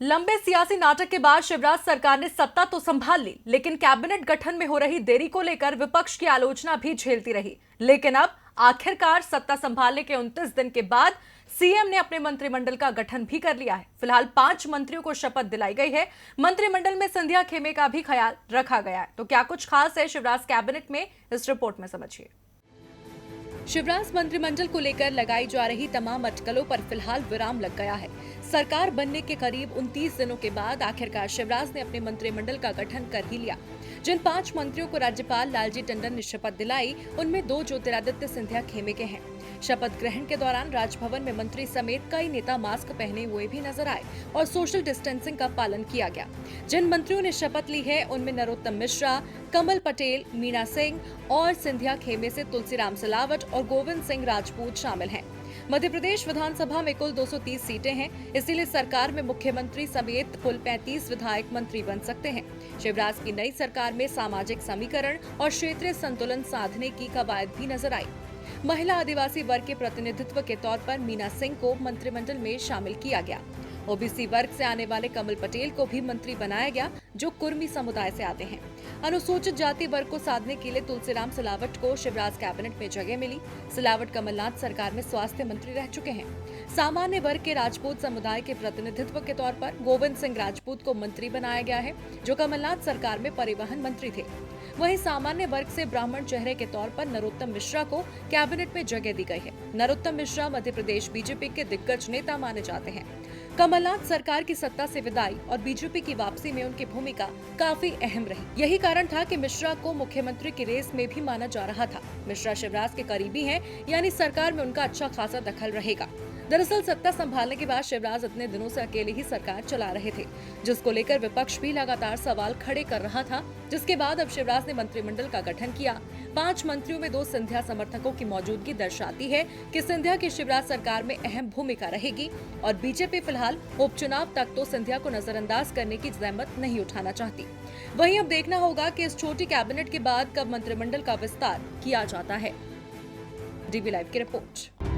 लंबे सियासी नाटक के बाद शिवराज सरकार ने सत्ता तो संभाल ली, लेकिन कैबिनेट गठन में हो रही देरी को लेकर विपक्ष की आलोचना भी झेलती रही। लेकिन अब आखिरकार सत्ता संभालने के 29 दिन के बाद सीएम ने अपने मंत्रिमंडल का गठन भी कर लिया है। फिलहाल 5 मंत्रियों को शपथ दिलाई गई है। मंत्रिमंडल में संध्या खेमे का भी ख्याल रखा गया है। तो क्या कुछ खास है शिवराज कैबिनेट में, इस रिपोर्ट में समझिए। शिवराज मंत्रिमंडल को लेकर लगाई जा रही तमाम अटकलों पर फिलहाल विराम लग गया है। सरकार बनने के करीब 29 दिनों के बाद आखिरकार शिवराज ने अपने मंत्रिमंडल का गठन कर ही लिया। जिन 5 मंत्रियों को राज्यपाल लालजी टंडन ने शपथ दिलाई, उनमें 2 ज्योतिरादित्य सिंधिया खेमे के हैं। शपथ ग्रहण के दौरान राजभवन में मंत्री समेत कई नेता मास्क पहने हुए भी नजर आए और सोशल डिस्टेंसिंग का पालन किया गया। जिन मंत्रियों ने शपथ ली है, उनमें नरोत्तम मिश्रा, कमल पटेल, मीना सिंह और सिंधिया खेमे से तुलसीराम सिलावट और गोविंद सिंह राजपूत शामिल हैं। मध्य प्रदेश विधानसभा में कुल 230 सीटें हैं, इसीलिए सरकार में मुख्यमंत्री समेत कुल 35 विधायक मंत्री बन सकते हैं। शिवराज की नई सरकार में सामाजिक समीकरण और क्षेत्रीय संतुलन साधने की कवायद भी नजर आई। महिला आदिवासी वर्ग के प्रतिनिधित्व के तौर पर मीना सिंह को मंत्रिमंडल में शामिल किया गया। ओबीसी वर्ग से आने वाले कमल पटेल को भी मंत्री बनाया गया, जो कुर्मी समुदाय से आते हैं। अनुसूचित जाति वर्ग को साधने के लिए तुलसीराम सिलावट को शिवराज कैबिनेट में जगह मिली। सिलावट कमलनाथ सरकार में स्वास्थ्य मंत्री रह चुके हैं। सामान्य वर्ग के राजपूत समुदाय के प्रतिनिधित्व के तौर पर गोविंद सिंह राजपूत को मंत्री बनाया गया है, जो कमलनाथ सरकार में परिवहन मंत्री थे। वहीं सामान्य वर्ग से ब्राह्मण चेहरे के तौर पर नरोत्तम मिश्रा को कैबिनेट में जगह दी गई है। नरोत्तम मिश्रा मध्य प्रदेश बीजेपी के दिग्गज नेता माने जाते हैं। कमलनाथ सरकार की सत्ता से विदाई और बीजेपी की वापसी में उनकी भूमिका काफी अहम रही। यही कारण था कि मिश्रा को मुख्यमंत्री की रेस में भी माना जा रहा था। मिश्रा शिवराज के करीबी हैं, यानी सरकार में उनका अच्छा खासा दखल रहेगा। दरअसल सत्ता संभालने के बाद शिवराज इतने दिनों से अकेले ही सरकार चला रहे थे, जिसको लेकर विपक्ष भी लगातार सवाल खड़े कर रहा था। जिसके बाद अब शिवराज ने मंत्रिमंडल का गठन किया। 5 मंत्रियों में 2 सिंधिया समर्थकों की मौजूदगी दर्शाती है कि सिंधिया की शिवराज सरकार में अहम भूमिका रहेगी और बीजेपी फिलहाल उपचुनाव तक तो सिंधिया को नजरअंदाज करने की जहमत नहीं उठाना चाहती। वहीं अब देखना होगा कि इस छोटी कैबिनेट के बाद कब मंत्रिमंडल का विस्तार किया जाता है। डीबी लाइव की रिपोर्ट।